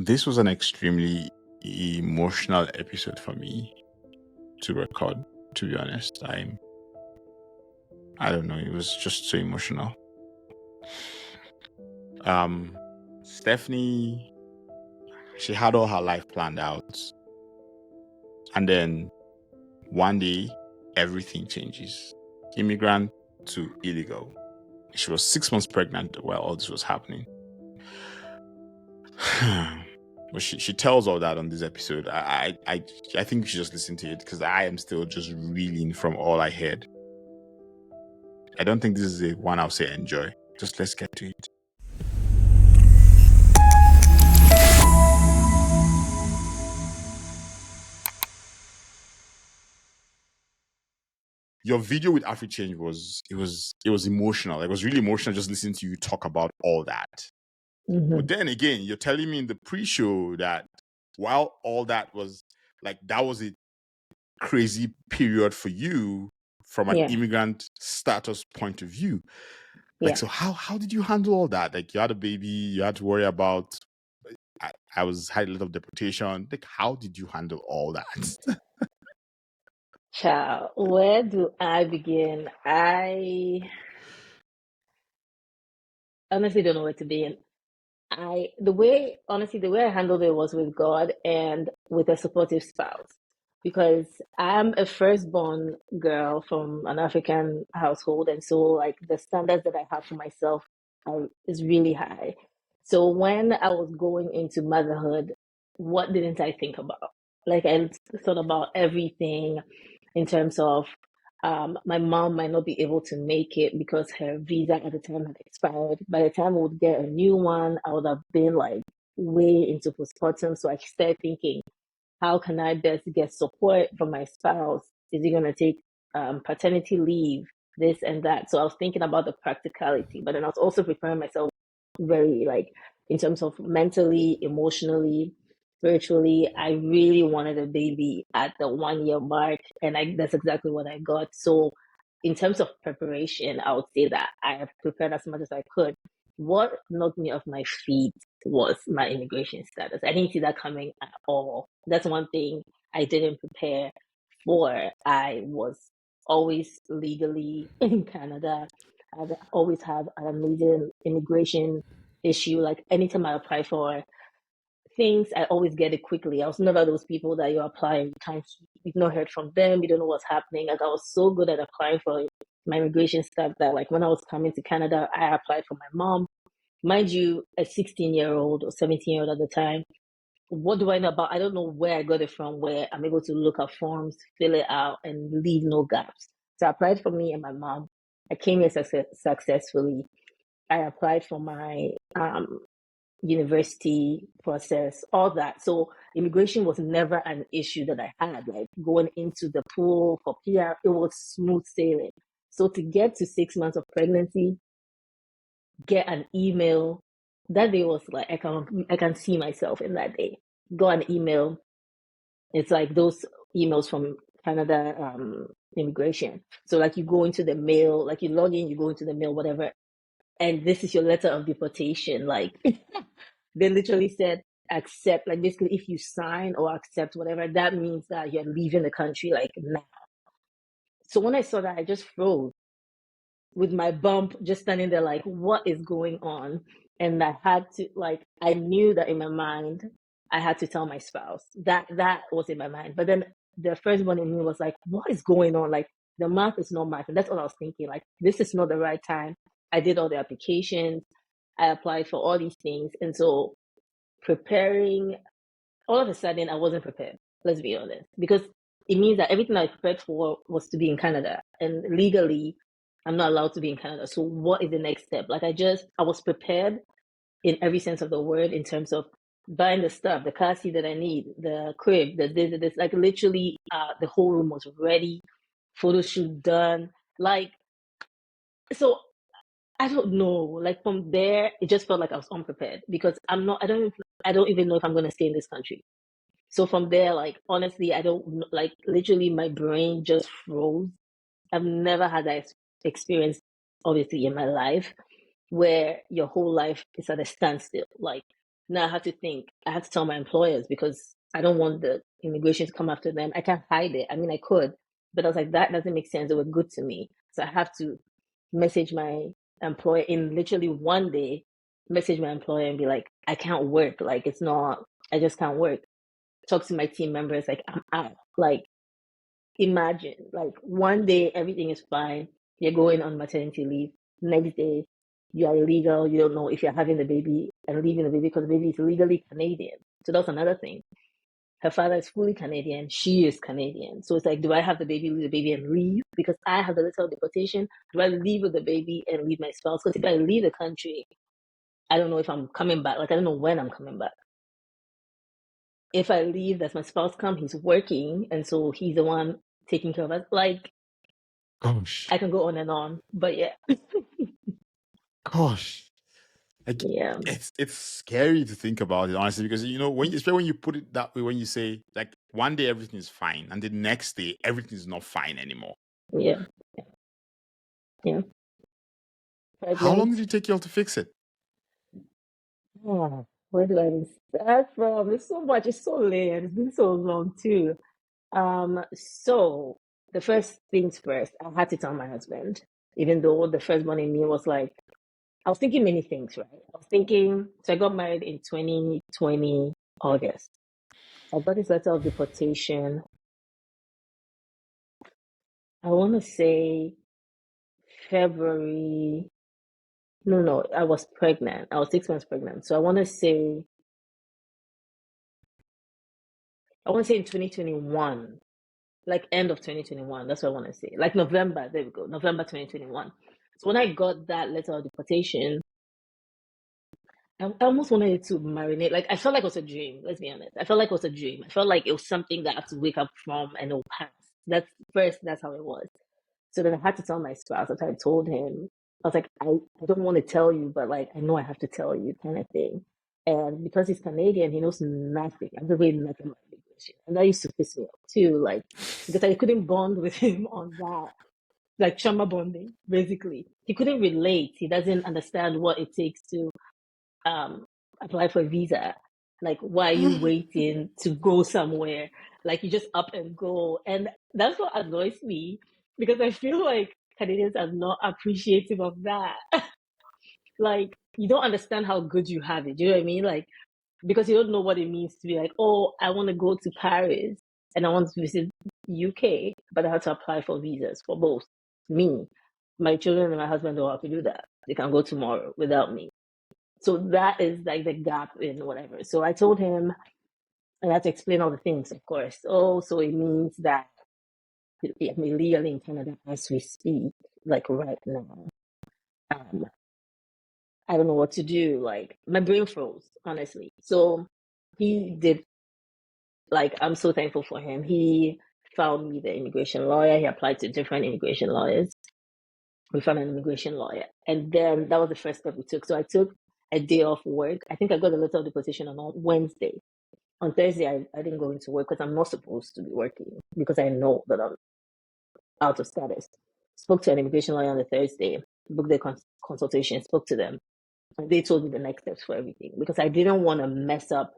This was an extremely emotional episode for me to record, to be honest. I don't know, it was just so emotional. Stephanie, she had all her life planned out. And then one day, everything changes. Immigrant to illegal. She was 6 months pregnant while all this was happening. But she tells all that on this episode. I think we should just listen to it because I am still just reeling from all I heard. I don't think this is a one I'll say enjoy. Just let's get to it. Your video with AfriChange was emotional. It was really emotional just listening to you talk about all that. Mm-hmm. But then again, you're telling me in the pre-show that while all that was like, that was a crazy period for you from an immigrant status point of view. Like, so how did you handle all that? Like, you had a baby, you had to worry about, had a lot of deportation. Like, how did you handle all that? Child, where do I begin? I honestly don't know where to begin. The way I handled it was with God and with a supportive spouse, because I'm a firstborn girl from an African household, and so like the standards that I have for myself is really high. So when I was going into motherhood, what didn't I think about? Like I thought about everything in terms of my mom might not be able to make it because her visa at the time had expired. By the time we would get a new one, I would have been like way into postpartum. So I started thinking, how can I best get support from my spouse? Is he going to take paternity leave, this and that? So I was thinking about the practicality, but then I was also preparing myself very like in terms of mentally, emotionally, spiritually. I really wanted a baby at the 1 year mark, and that's exactly what I got. So in terms of preparation, I would say that I have prepared as much as I could. What knocked me off my feet was my immigration status. I didn't see that coming at all. That's one thing I didn't prepare for. I was always legally in Canada. I've always had a major immigration issue. Like anytime I apply for things, I always get it quickly. I was never those people that you apply, you've not heard from them, you don't know what's happening. Like I was so good at applying for my immigration stuff that like when I was coming to Canada, I applied for my mom. Mind you, a 16-year-old or 17-year-old at the time. What do I know about? I don't know where I got it from, where I'm able to look at forms, fill it out, and leave no gaps. So I applied for me and my mom. I came here successfully. I applied for my university process, all that. So immigration was never an issue that I had. Like going into the pool for PR, it was smooth sailing. So to get to 6 months of pregnancy, get an email, that day was like I can see myself in that day. Got an email. It's like those emails from Canada immigration. So like you go into the mail, like you log in, you go into the mail, whatever, and this is your letter of deportation. Like they literally said accept, like basically if you sign or accept whatever, that means that you're leaving the country like now. So when I saw that, I just froze with my bump, just standing there like, what is going on? And I had to like, I knew that in my mind, I had to tell my spouse. That was in my mind. But then the first one in me was like, what is going on? Like the math is not math. And that's what I was thinking. Like, this is not the right time. I did all the applications. I applied for all these things. And so preparing, all of a sudden I wasn't prepared. Let's be honest. Because it means that everything I prepared for was to be in Canada. And legally, I'm not allowed to be in Canada. So what is the next step? Like I was prepared in every sense of the word in terms of buying the stuff, the car seat that I need, the crib, this, like literally the whole room was ready, photo shoot done. Like, so I don't know. Like from there, it just felt like I was unprepared because I don't even know if I'm going to stay in this country. So from there, like honestly, I don't like literally my brain just froze. I've never had that experience, obviously, in my life where your whole life is at a standstill. Like Now I have to think. I have to tell my employers because I don't want the immigration to come after them. I can't hide it. I mean, I could, but I was like, that doesn't make sense. They were good to me. So I have to message my employer in literally one day, message my employer and be like, I can't work. Like, it's not, I just can't work. Talk to my team members, like, I'm out. Like, imagine, like, one day everything is fine. You're going on maternity leave. Next day, you are illegal. You don't know if you're having the baby and leaving the baby because the baby is legally Canadian. So that's another thing. Her father is fully Canadian. She is Canadian. So it's like, do I have the baby, leave the baby, and leave? Because I have the letter of deportation. Do I leave with the baby and leave my spouse? Because if I leave the country, I don't know if I'm coming back. Like, I don't know when I'm coming back. If I leave, does my spouse come? He's working. And so he's the one taking care of us. Like, gosh, I can go on and on. But yeah. gosh. Like, Yeah. it's scary to think about it, honestly, because especially when you put it that way, when you say like one day everything is fine and the next day everything is not fine anymore. Yeah. Yeah. How long Pregnant. did it take you all to fix it? Oh, where do I even start from? There's so much. It's so layered. It's been so long too. So the first things first, I had to tell my husband, even though the first one in me was like, I was thinking many things, right? I was thinking, so I got married in 2020, August. I got this letter of deportation. I want to say February. No, I was pregnant. I was 6 months pregnant. So I want to say in 2021, like end of 2021. That's what I want to say. Like November, there we go. November 2021. So when I got that letter of deportation, I almost wanted it to marinate. Like I felt like it was a dream. Let's be honest. I felt like it was a dream. I felt like it was something that I have to wake up from and it'll pass. That's how it was. So then I had to tell my spouse. After I told him, I was like, I don't want to tell you, but like I know I have to tell you, kind of thing. And because he's Canadian, he knows nothing. I really nothing about immigration, and that used to piss me off too. Like because I couldn't bond with him on that, like trauma bonding. Basically, he couldn't relate. He doesn't understand what it takes to um apply for a visa. Like, why are you waiting to go somewhere? Like, you just up and go. And that's what annoys me because I feel like Canadians are not appreciative of that. Like, you don't understand how good you have it. Do you know what I mean? Like, because you don't know what it means to be like, oh, I want to go to Paris and I want to visit UK, but I have to apply for visas for both. Me, my children, and my husband don't have to do that. They can go tomorrow without me. So that is like the gap in whatever. So I told him, and I had to explain all the things, of course. Oh, so it means that I'm illegally in Canada as we speak, like right now. Um, I don't know what to do. Like my brain froze, honestly. So he did. Like I'm so thankful for him. He found me the immigration lawyer. He applied to different immigration lawyers. We found an immigration lawyer, and then that was the first step we took. So I took a day off work. I think I got a letter of deportation on Wednesday. On Thursday, I didn't go into work because I'm not supposed to be working because I know that I'm out of status. Spoke to an immigration lawyer on the Thursday, booked the consultation, spoke to them, and they told me the next steps for everything because I didn't want to mess up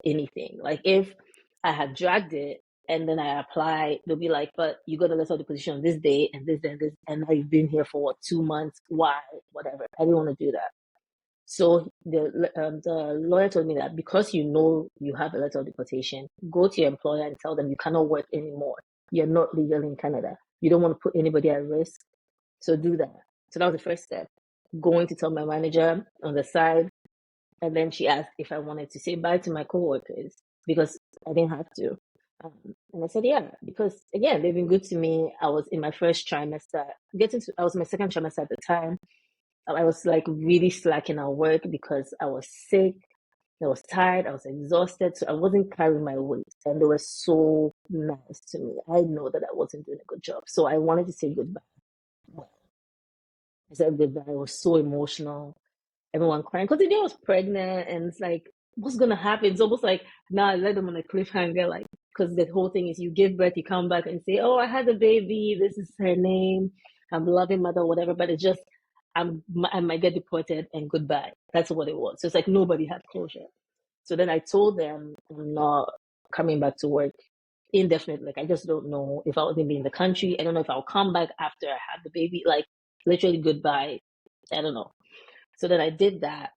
anything. Like if I had dragged it and then I apply, they'll be like, but you got a letter of deposition on this day and this and this, and now you've been here for what, 2 months? Why? Whatever. I didn't want to do that. So the lawyer told me that because you know you have a letter of deportation, go to your employer and tell them you cannot work anymore. You're not legal in Canada. You don't want to put anybody at risk. So do that. So that was the first step. Going to tell my manager on the side. And then she asked if I wanted to say bye to my coworkers because I didn't have to. And I said, yeah, because again, they've been good to me. I was in my first trimester, I was in my second trimester at the time. I was like really slacking at work because I was sick, I was tired, I was exhausted, so I wasn't carrying my weight. And they were so nice to me. I know that I wasn't doing a good job, so I wanted to say goodbye. Well, I said goodbye. I was so emotional. Everyone crying because the day I was pregnant, and it's like, what's gonna happen? It's almost like now I let them on a cliffhanger, like because the whole thing is you give birth, you come back and say, oh, I had a baby. This is her name. I'm loving mother, whatever. But it's just I might get deported and goodbye. That's what it was. So it's like nobody had closure. So then I told them I'm not coming back to work indefinitely. Like, I just don't know if I'll even be in the country. I don't know if I'll come back after I have the baby. Like, literally goodbye. I don't know. So then I did that.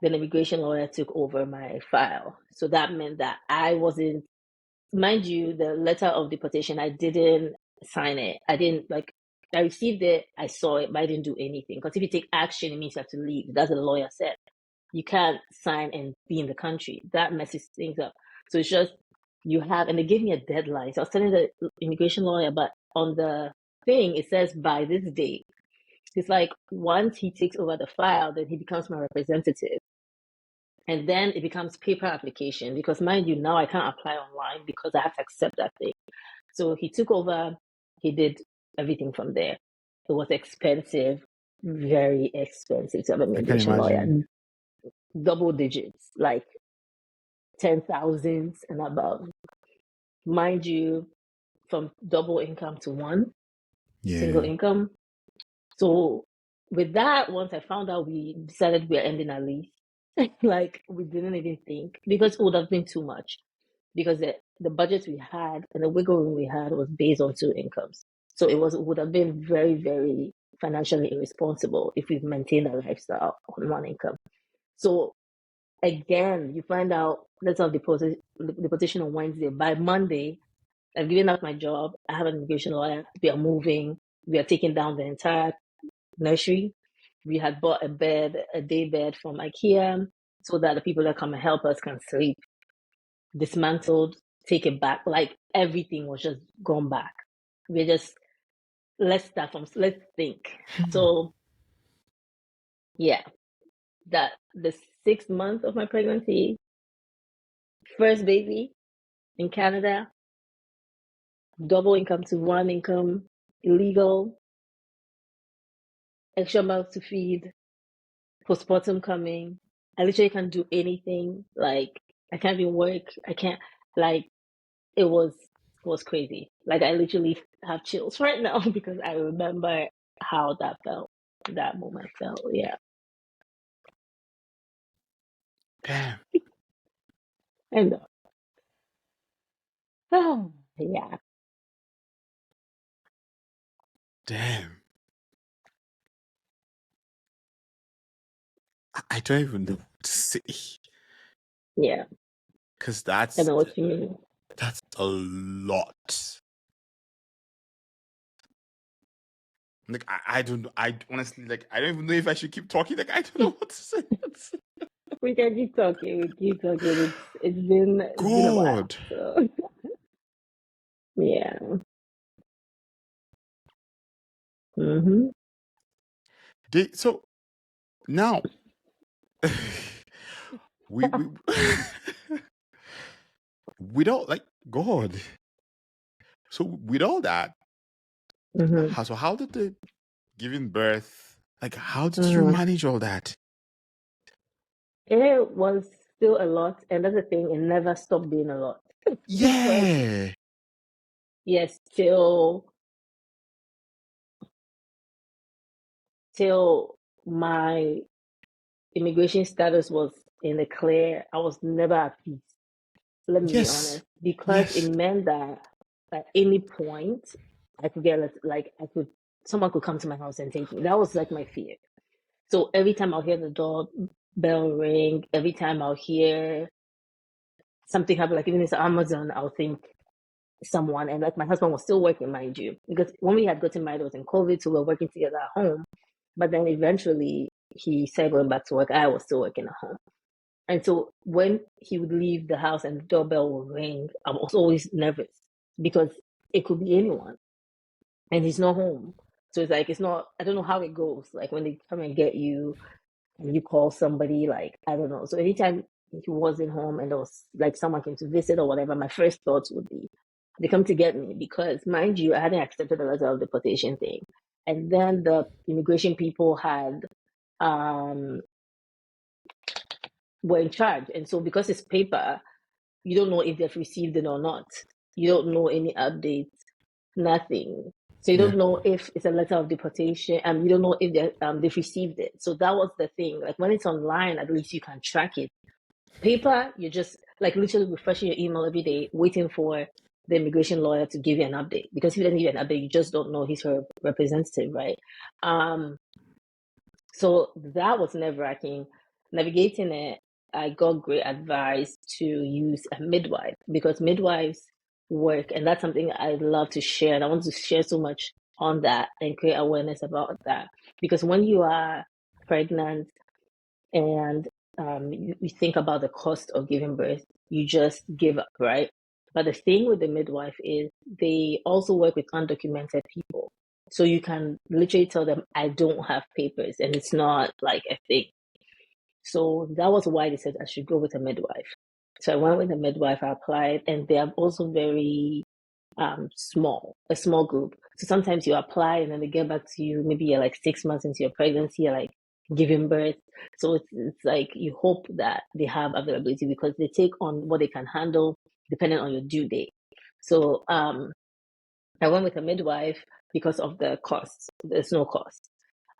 Then the immigration lawyer took over my file. So that meant that I wasn't, mind you, the letter of deportation, I didn't sign it. I didn't, like, I received it, I saw it, but I didn't do anything. Because if you take action, it means you have to leave. That's what the lawyer said. You can't sign and be in the country. That messes things up. So it's just, you have, and they gave me a deadline. So I was telling the immigration lawyer, but on the thing, it says by this date. It's like, once he takes over the file, then he becomes my representative. And then it becomes paper application, because mind you, now I can't apply online because I have to accept that thing. So he took over, he did everything from there. It was expensive, very expensive to have an immigration lawyer. Double digits, like 10,000s and above. Mind you, from double income to one single income. So with that, once I found out, we decided we are ending our lease. Like, we didn't even think, because it would have been too much, because the budget we had and the wiggle room we had was based on two incomes. So it would have been very, very financially irresponsible if we maintained a lifestyle on one income. So again, you find out, let's have deportation on Wednesday. By Monday, I've given up my job. I have an immigration lawyer. We are moving. We are taking down the entire nursery. We had bought a day bed from IKEA, so that the people that come and help us can sleep. Dismantled, take it back. Like, everything was just gone back. We're just, let's think. So yeah, that the 6th month of my pregnancy, first baby in Canada, double income to one income, illegal, extra mouth to feed, postpartum coming. I literally can't do anything. Like, I can't even work. I can't, like, it was crazy. Like, I literally have chills right now because I remember how that felt. That moment felt. Yeah. Damn. I know. Oh, yeah. Damn. I don't even know what to say. Yeah. Because I know what you mean. that's a lot. Like, I honestly, like, I don't even know if I should keep talking. Like, I don't know what to say. We can keep talking. It's been a while. So. Yeah. Mm-hmm. So now we with all, like, God. So with all that, Mm-hmm. so how did the giving birth, like, how did you manage all that? It was still a lot, and that's the thing, it never stopped being a lot. Yeah. Yes, till my immigration status was in the clear, I was never at peace. Let me be honest, because it meant that at any point I could get, like, someone could come to my house and take me. That was like my fear. So every time I'll hear the doorbell ring, every time I'll hear something happen, like even if it's Amazon, I'll think someone. And like, my husband was still working, mind you, because when we had gotten married, it was in COVID, so we were working together at home. But then eventually he started going back to work. I was still working at home. And so when he would leave the house and the doorbell would ring, I was always nervous because it could be anyone and he's not home. So it's like, I don't know how it goes. Like, when they come and get you and you call somebody, like, I don't know. So anytime he wasn't home and there was like someone came to visit or whatever, my first thoughts would be, they come to get me, because mind you, I hadn't accepted the letter of deportation thing. And then the immigration people were in charge. And so because it's paper, you don't know if they've received it or not. You don't know any updates, nothing. So you don't know if it's a letter of deportation, and you don't know if they've received it. So that was the thing. Like, when it's online, at least you can track it. Paper, you're just like literally refreshing your email every day, waiting for the immigration lawyer to give you an update. Because if he doesn't give you an update, you just don't know he's her representative, right? So that was nerve-wracking. Navigating it, I got great advice to use a midwife because midwives work, and that's something I love to share. And I want to share so much on that and create awareness about that. Because when you are pregnant and you think about the cost of giving birth, you just give up, right? But the thing with the midwife is they also work with undocumented people. So you can literally tell them, I don't have papers, and it's not like a thing. So that was why they said I should go with a midwife. So I went with a midwife, I applied, and they are also very a small group. So sometimes you apply and then they get back to you, maybe you're like 6 months into your pregnancy, you're like giving birth. So it's like you hope that they have availability because they take on what they can handle depending on your due date. So I went with a midwife because of the costs. There's no cost.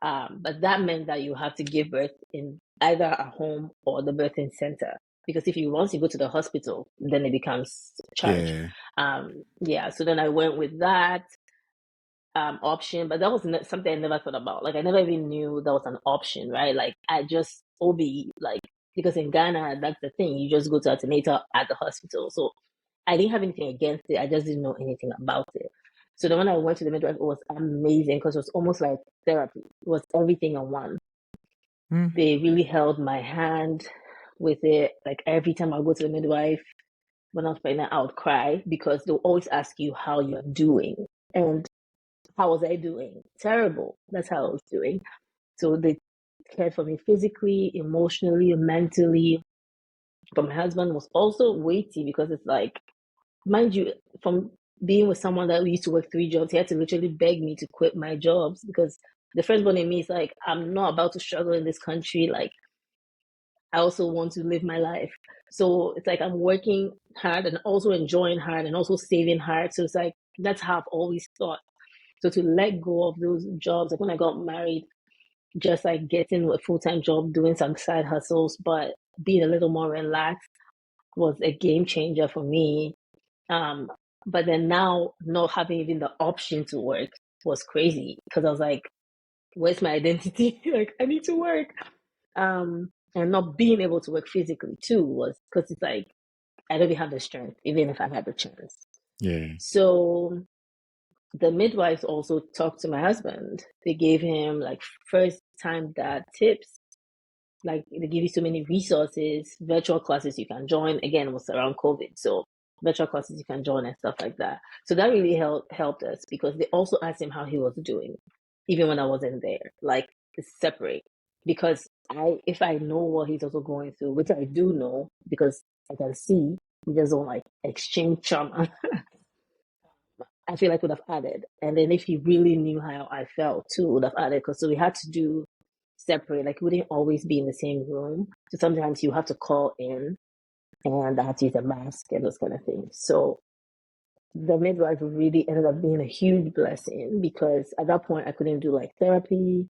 But that meant that you have to give birth in either a home or the birthing center. Because if you once you go to the hospital, then it becomes charged. Yeah. So then I went with that option, but that was something I never thought about. Like I never even knew that was an option, right? Like I just OB, like because in Ghana that's the thing, you just go to antenatal at the hospital. So I didn't have anything against it. I just didn't know anything about it. So then when I went to the midwife, it was amazing because it was almost like therapy. It was everything in one. They really held my hand with it. Like every time I go to the midwife, when I was pregnant, I would cry because they'll always ask you how you're doing. And how was I doing? Terrible. That's how I was doing. So they cared for me physically, emotionally, mentally. But my husband was also weighty because it's like, mind you, from being with someone that used to work 3 jobs, he had to literally beg me to quit my jobs because the firstborn in me is like, I'm not about to struggle in this country. Like, I also want to live my life. So it's like I'm working hard and also enjoying hard and also saving hard. So it's like, that's how I've always thought. So to let go of those jobs, like when I got married, just like getting a full-time job, doing some side hustles, but being a little more relaxed was a game changer for me. But then now not having even the option to work was crazy because I was like, where's my identity? Like I need to work. And not being able to work physically too was because it's like I don't even have the strength, even if I had the chance. Yeah. So the midwives also talked to my husband. They gave him like first time dad tips. Like they give you so many resources, virtual classes you can join. Again, it was around COVID. So virtual classes you can join and stuff like that. So that really helped us because they also asked him how he was doing, even when I wasn't there. Like it's separate. Because if I know what he's also going through, which I do know because I can see, we just don't like exchange trauma. I feel like would have added. And then if he really knew how I felt too, would have added. Because so we had to do separate, like we wouldn't always be in the same room. So sometimes you have to call in and I had to use a mask and those kind of things. So the midwife really ended up being a huge blessing because at that point I couldn't do like therapy.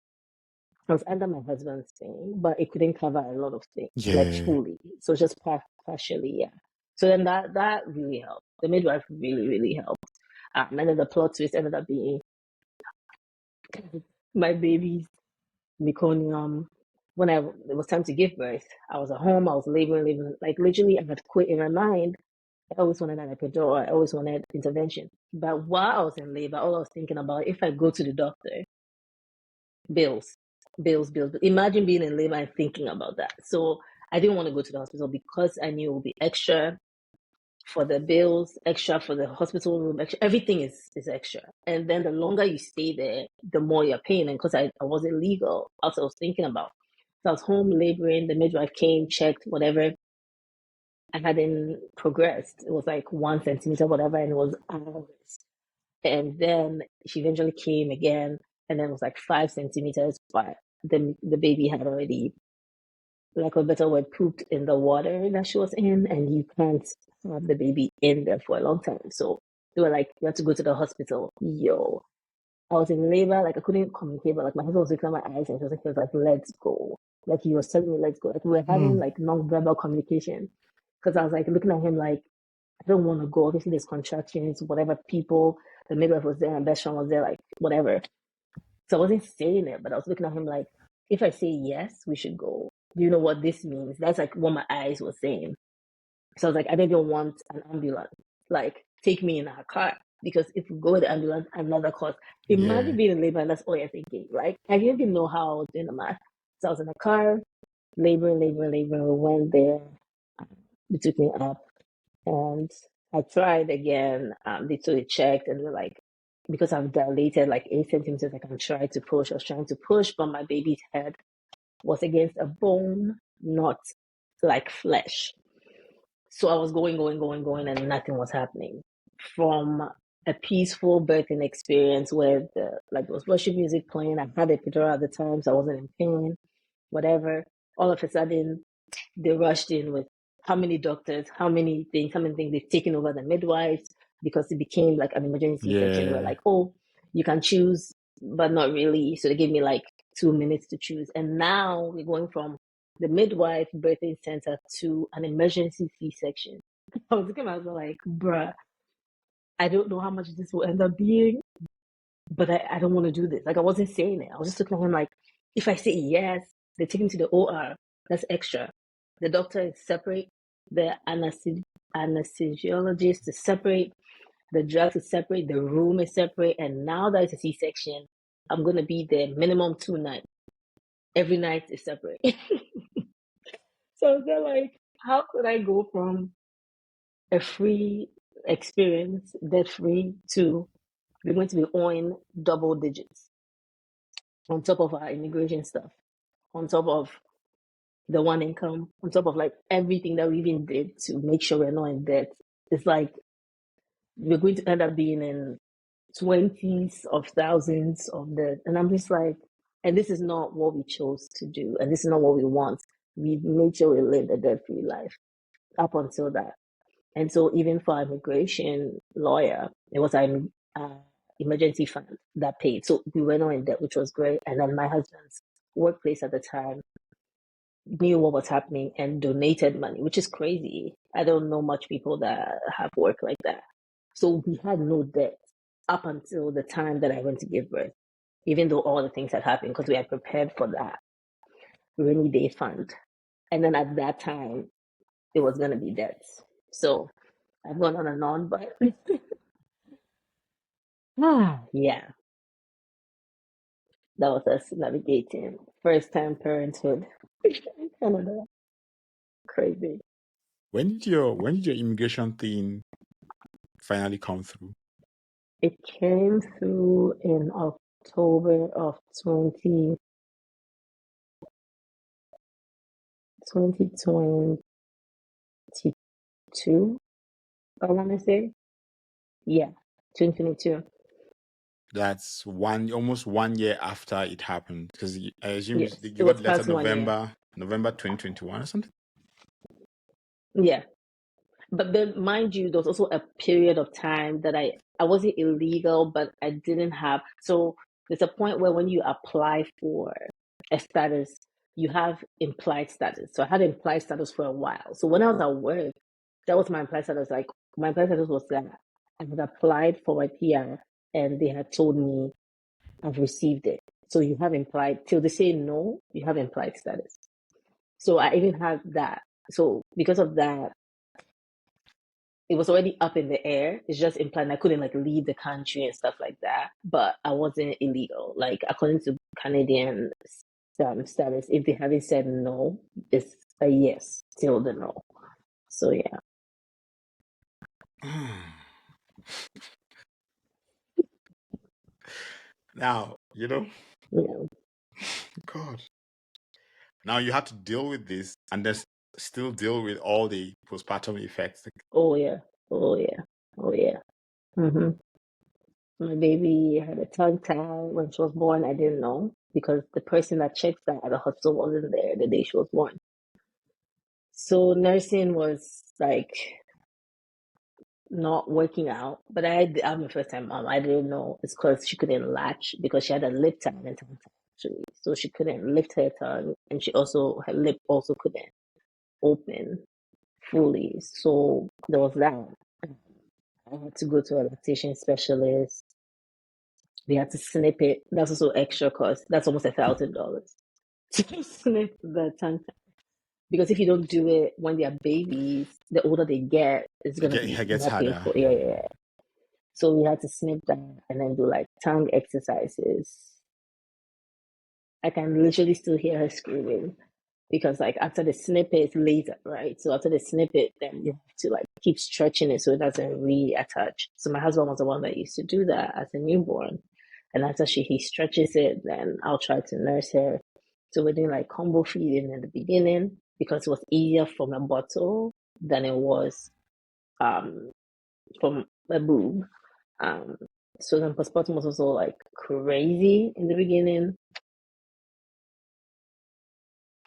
I was under my husband's thing, but it couldn't cover a lot of things, like Yeah. fully. So just partially, yeah. So then that really helped. The midwife really, really helped. And then the plot twist ended up being my baby's meconium. When it was time to give birth, I was at home, I was laboring, like literally I had quit in my mind. I always wanted an epidural, I always wanted intervention. But while I was in labor, all I was thinking about, if I go to the doctor, bills, bills. Imagine being in labor and thinking about that. So I didn't want to go to the hospital because I knew it would be extra for the bills, extra for the hospital room, extra, everything is extra. And then the longer you stay there, the more you're paying. And because I wasn't legal, also I was thinking about. So I was home laboring, the midwife came, checked, whatever. I hadn't progressed. It was like 1 centimeter, whatever, and it was hours. And then she eventually came again, and then it was like 5 centimeters, but the baby had already, like a better word, pooped in the water that she was in, and you can't have the baby in there for a long time. So they were like, you have to go to the hospital. Yo, I was in labor, like I couldn't communicate, but like my husband was looking at my eyes and he was like, let's go. Like he was telling me, let's go. Like we were having like non-verbal communication. Because I was like looking at him like, I don't want to go. Obviously, there's contractions, whatever people, the midwife was there, and best friend was there, like whatever. So I wasn't saying it, but I was looking at him like, if I say yes, we should go. Do you know what this means? That's like what my eyes were saying. So I was like, I don't even want an ambulance. Like, take me in our car. Because if we go with the ambulance, another cost. Imagine being in labor and that's all you're thinking, right? I didn't even know how I was doing the math. So I was in the car, labor. We went there. They took me up and I tried again. They took it checked and they're like, because I've dilated like 8 centimeters, I can try to push. I was trying to push, but my baby's head was against a bone, not like flesh. So I was going, and nothing was happening. From a peaceful birthing experience where there was worship music playing, I had a epidural at the time, so I wasn't in pain, whatever. All of a sudden, they rushed in with how many doctors, how many things they've taken over the midwives because it became like an emergency section. They were like, oh, you can choose, but not really. So they gave me like 2 minutes to choose. And now we're going from the midwife birthing center to an emergency C-section. I was looking at myself like, bruh, I don't know how much this will end up being, but I don't want to do this. Like I wasn't saying it. I was just looking at him like, if I say yes, they take him to the OR. That's extra. The doctor is separate. The anesthesiologist is separate. The drugs is separate. The room is separate. And now that it's a C-section, I'm going to be there minimum 2 nights. Every night is separate. So they're like, how could I go from a free experience, debt free, to we're going to be owing double digits on top of our immigration stuff, on top of the one income, on top of like everything that we even did to make sure we're not in debt. It's like we're going to end up being in 20s of thousands of debt. And I'm just like, and this is not what we chose to do. And this is not what we want. We made sure we lived a debt-free life up until that. And so even for our immigration lawyer, it was an emergency fund that paid. So we were not in debt, which was great. And then my husband's workplace at the time knew what was happening and donated money, which is crazy. I don't know much people that have work like that. So we had no debt up until the time that I went to give birth, even though all the things had happened because we had prepared for that rainy day fund. And then at that time, it was going to be debts. So I've gone on and on, but yeah, that was us navigating first time parenthood in Canada. Crazy. When did your immigration thing finally come through? It came through in October of 2022, I want to say. Yeah, 2022. That's almost 1 year after it happened, because I assume Yes, you it got was the letter past 1 year. November 2021 or something. Yeah. But then, mind you, there was also a period of time that I wasn't illegal, but I didn't have. So there's a point where when you apply for a status, you have implied status. So I had implied status for a while. So when I was at work, that was my implied status. Like my implied status was that I had applied for my PR and they had told me I've received it. So you have implied, till they say no, you have implied status. So I even had that. So because of that, it was already up in the air. It's just implied I couldn't like leave the country and stuff like that. But I wasn't illegal. Like according to Canadian status, if they haven't said no, it's a yes till the no. So yeah. Now, Yeah. God. Now you have to deal with this and then still deal with all the postpartum effects. Oh yeah. Oh yeah. Oh yeah. Mm-hmm. My baby had a tongue tie when she was born. I didn't know because the person that checks that at the hospital wasn't there the day she was born. So nursing was like not working out. But I'm a first time mom. I didn't know it's because she couldn't latch because she had a lip tie and a tongue tie. actually. So she couldn't lift her tongue, and her lip also couldn't open fully. So there was that. I had to go to a lactation specialist. We had to snip it. That's also extra cost. That's almost $1,000 to snip the tongue. Because if you don't do it when they are babies, the older they get, it's gonna be It gets more harder. painful. Yeah. So we had to snip that and then do like tongue exercises. I can literally still hear her screaming because like after the snip it's later, right? So after the snip it, then you have to like keep stretching it so it doesn't reattach. So my husband was the one that used to do that as a newborn. And after he stretches it, then I'll try to nurse her. So we're doing like combo feeding in the beginning because it was easier from a bottle than it was from a boob. So then postpartum was also like crazy in the beginning.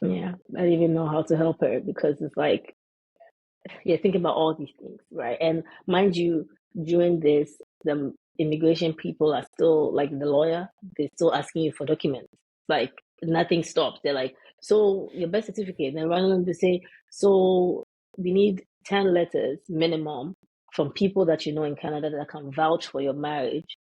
Yeah, I didn't even know how to help her because it's like, yeah, think about all these things, right? And mind you, during this, the immigration people are still like the lawyer, they're still asking you for documents. Like nothing stops. They're like, so your birth certificate. Then randomly they say, so we need 10 letters minimum from people that you know in Canada that can vouch for your marriage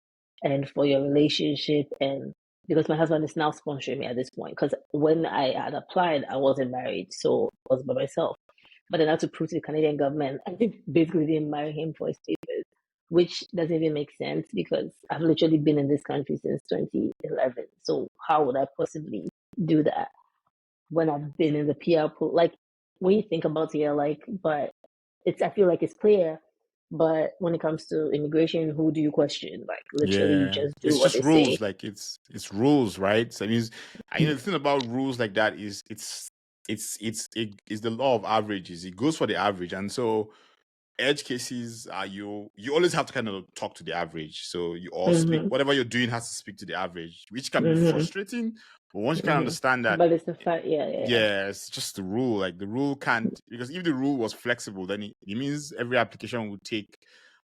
and for your relationship. And because my husband is now sponsoring me at this point, because when I had applied, I wasn't married, so I was by myself. But then I had to prove to the Canadian government I basically didn't marry him for his papers, which doesn't even make sense because I've literally been in this country since 2011. So how would I possibly do that when I've been in the PR pool? Like when you think about it, you're like, but I feel like it's clear. But when it comes to immigration, who do you question? Like literally, you just do It's what just they rules. say. Like it's rules, right? So the thing about rules like that is it's the law of averages. It goes for the average, and so edge cases are you always have to kind of talk to the average. So you all speak Mm-hmm. whatever you're doing has to speak to the average, which can be Mm-hmm. frustrating. But once you can Mm-hmm. understand that, But it's the fact, yeah. yeah, it's just the rule. Like the rule can't, because if the rule was flexible, then it means every application would take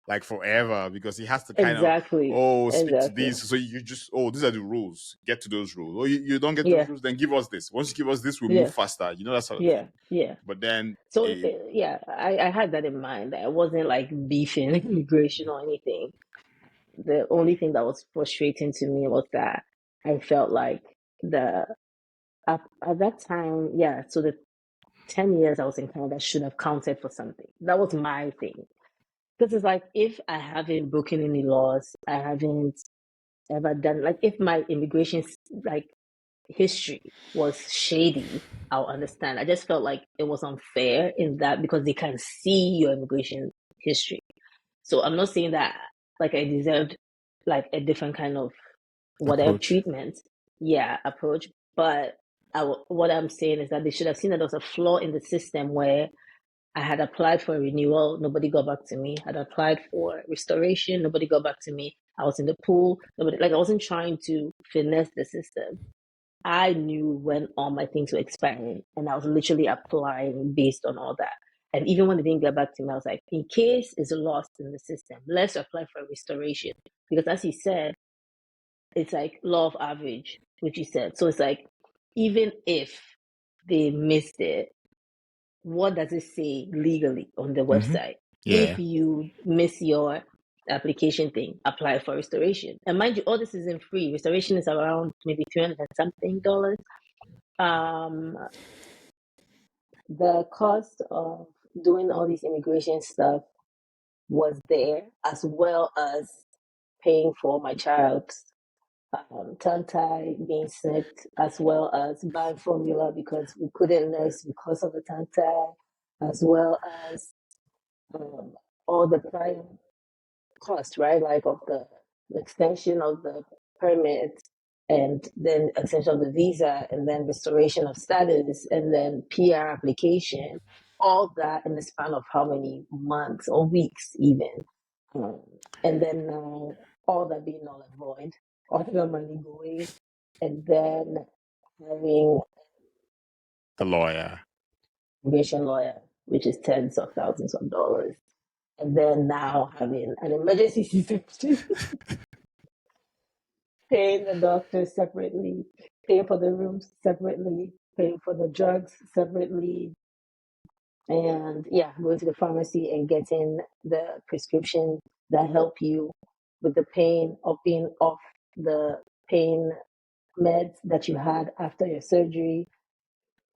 like forever because it has to kind of Exactly. speak to Exactly. these. So you just these are the rules. Get to those rules. Or you don't get those Yeah. rules, then give us this. Once you give us this, we'll move Yeah. faster. That sort of Yeah. thing. Yeah. But then So yeah, I had that in mind. I wasn't like beefing immigration or anything. The only thing that was frustrating to me was that I felt like the at that time, yeah. So the 10 years I was in Canada should have counted for something. That was my thing. Because it's like if I haven't broken any laws, I haven't ever done like if my immigration like history was shady, I'll understand. I just felt like it was unfair in that because they can see your immigration history. So I'm not saying that like I deserved like a different kind of whatever approach. treatment, yeah, approach. But what I'm saying is that they should have seen that there was a flaw in the system where I had applied for a renewal, nobody got back to me. I had applied for restoration, nobody got back to me. I was in the pool, nobody like I wasn't trying to finesse the system. I knew when all my things were expiring, and I was literally applying based on all that. And even when they didn't get back to me, I was like, in case it's lost in the system, let's apply for restoration. Because as you said, it's like law of average, which you said. So it's like, even if they missed it, what does it say legally on the website? Yeah. If you miss your application thing, apply for restoration. And mind you, all this isn't free. Restoration is around maybe 300 and something dollars. Um, the cost of doing all these immigration stuff was there, as well as paying for my child's tongue tie being snipped, as well as buying formula because we couldn't nurse because of the tongue tie, as well as um, all the prior cost, right? Like of the extension of the permit and then extension of the visa and then restoration of status and then PR application, all that in the span of how many months or weeks even. Um, and then now all that being null and void, all the money going, and then having The lawyer. immigration lawyer, which is tens of thousands of dollars. And then now having an emergency C-section, paying the doctor separately. paying for the rooms separately, paying for the drugs separately, and yeah, going to the pharmacy and getting the prescription that help you with the pain of being off the pain meds that you had after your surgery,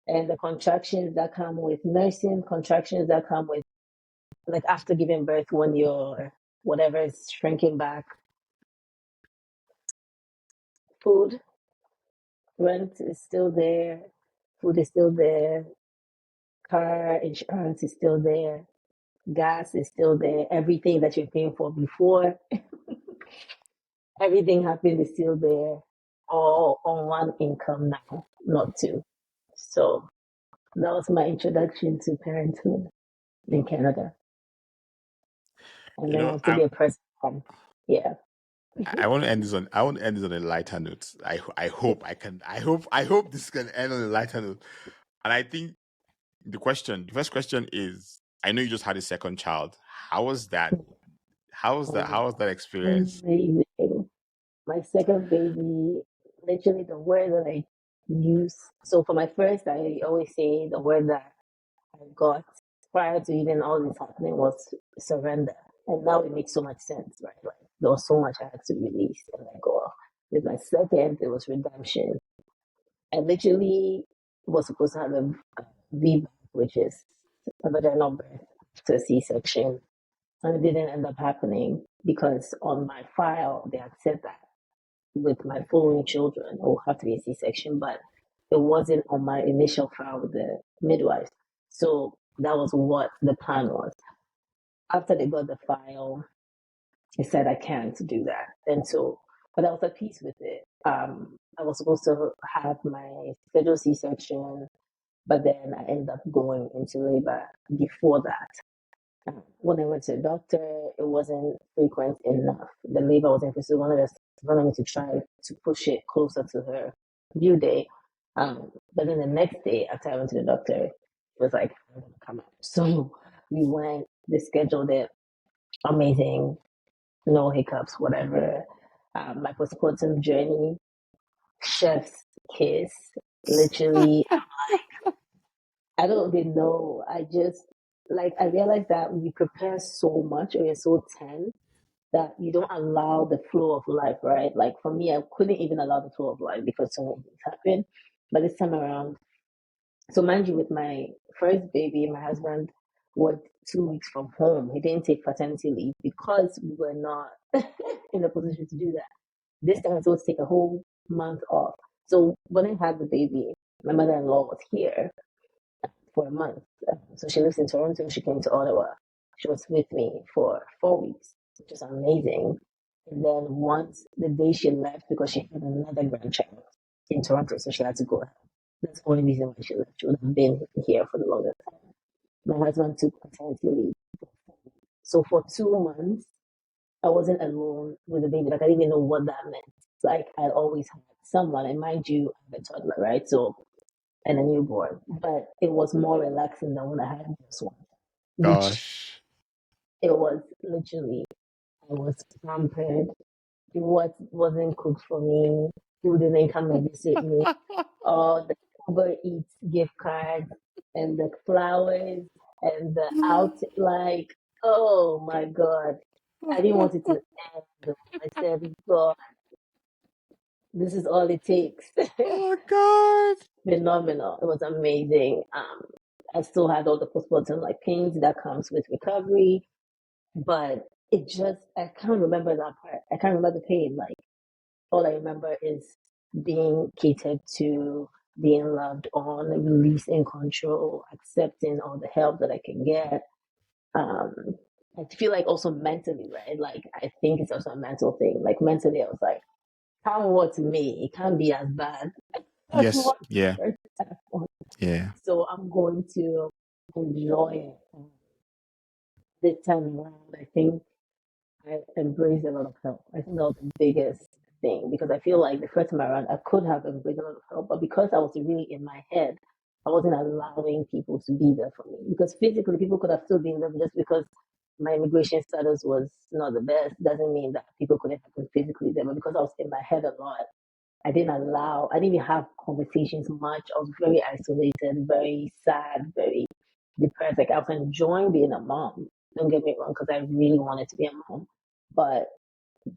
and the contractions that come with nursing, contractions that come with like after giving birth when your whatever is shrinking back. Food, rent is still there, food is still there, car insurance is still there, gas is still there, everything that you're paying for before, everything happened is still there, all on one income now, not two. So that was my introduction to parenthood in Canada. And then I want to be a person. Yeah. I want to end this on. I want to end this on a lighter note. I hope I can. I hope this can end on a lighter note. And I think the first question is: I know you just had a second child. How was that? How was that? How was that experience? Amazing. My second baby, literally the word that I use. So for my first, I always say the word that I got prior to even all this happening was surrender. And now it makes so much sense, right? Like there was so much I had to release and let go of. With my second, it was redemption. I literally was supposed to have a VBAC, which is a vaginal birth to a C-section. And it didn't end up happening because on my file, they had said that with my following children, it will have to be a C-section, but it wasn't on my initial file with the midwife. So that was what the plan was. After they got the file, they said I can't do that. And so, but I was at peace with it. I was supposed to have my scheduled C-section, but then I ended up going into labor before that. When I went to the doctor, it wasn't frequent enough. The labor wasn't frequent. So wanted me to try to push it closer to her due date. But then the next day after I went to the doctor, it was like, I'm going to come out. So we went, they scheduled it. Amazing. No hiccups, whatever. My postpartum journey, chef's kiss. Literally, I don't even know. I realized that we prepare so much or you're so tense that you don't allow the flow of life, right? Like for me, I couldn't even allow the flow of life because so many things happened. But this time around, so mind you, with my first baby, my husband worked 2 weeks from home. He didn't take paternity leave because we were not in a position to do that. This time I was supposed to take a whole month off. So when I had the baby, my mother-in-law was here for a month. So she lives in Toronto. She came to Ottawa. She was with me for 4 weeks, which was amazing. And then once the day she left, because she had another grandchild in Toronto, so she had to go. That's the only reason why she left. She would have been here for the longest time. My husband took paternity leave. So for 2 months, I wasn't alone with the baby. Like I didn't even know what that meant. Like I always had someone, and mind you, I have a toddler, right? So and a newborn, but it was more relaxing than when I had this one. Which Gosh. it was literally, I was pampered. What wasn't cooked for me, who didn't come and visit me, or the Uber Eats gift cards and the flowers and the out like, oh my God. I didn't want it to end. I said, God, this is all it takes. Oh God. Phenomenal. It was amazing. I still had all the postpartum like pains that comes with recovery, but I can't remember that part. I can't remember the pain. Like all I remember is being catered to, being loved on, releasing control, accepting all the help that I can get. Um, I feel like also mentally, right? Like I think it's also a mental thing. Like mentally, I was like, how what's me? It can't be as bad as Yes. what Yeah. the first time was. Yeah. So I'm going to enjoy it. This time around, I think I embraced a lot of help. I think that was the biggest thing because I feel like the first time around I could have embraced a lot of help, but because I was really in my head, I wasn't allowing people to be there for me. Because physically, people could have still been there, but just because my immigration status was not the best doesn't mean that people couldn't have been physically there. But because I was in my head a lot, I didn't even have conversations much. I was very isolated, very sad, very depressed. Like I was enjoying being a mom. Don't get me wrong, because I really wanted to be a mom, but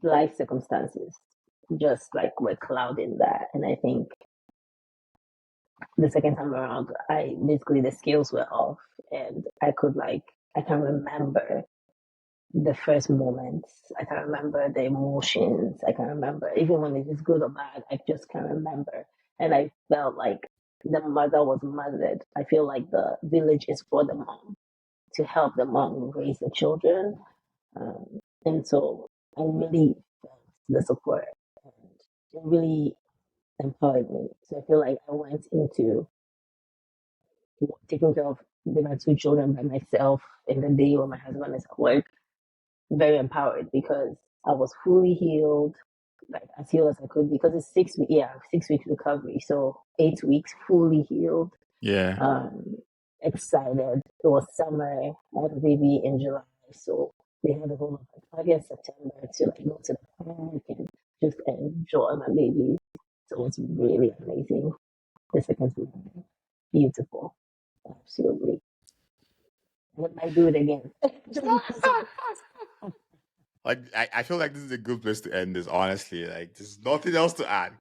life circumstances just like were clouding that. And I think the second time around, I basically the scales were off, and I can remember the first moments. I can remember the emotions. I can remember even when it was good or bad. I just can remember, and I felt like the mother was mothered. I feel like the village is for the mom to help the mom raise the children, and so I really felt the support, and it really empowered me. So I feel like I went into taking care of my two children by myself in the day when my husband is at work, very empowered because I was fully healed, like as healed as I could, because it's 6 weeks, 6 weeks recovery. So 8 weeks fully healed. Yeah. Excited. It was summer. I had a baby in July. So we had the whole of August, September to like go to the park and just enjoy my baby. So it was really amazing. The second time, beautiful. Absolutely. Would I do it again? Like I feel like this is a good place to end this, honestly. Like there's nothing else to add,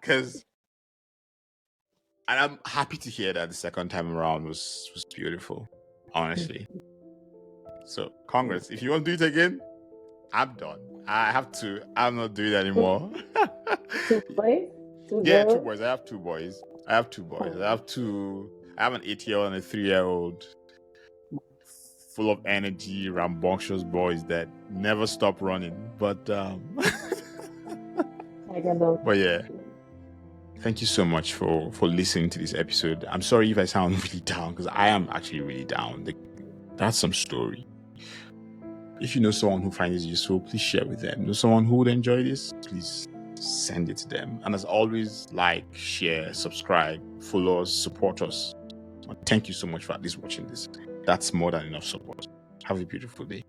and I'm happy to hear that the second time around was beautiful, honestly. So congrats. If you want to do it again, I'm done. I'm not doing it anymore. 2 boys? 2 Yeah, girls? 2 boys. I have 2 boys. I have an 8-year-old and a 3-year-old, full of energy, rambunctious boys that never stop running. But but yeah. Thank you so much for listening to this episode. I'm sorry if I sound really down, because I am actually really down. That's some story. If you know someone who finds it useful, please share with them. Know someone who would enjoy this, please send it to them. And as always, like, share, subscribe, follow us, support us. Thank you so much for at least watching this. That's more than enough support. Have a beautiful day.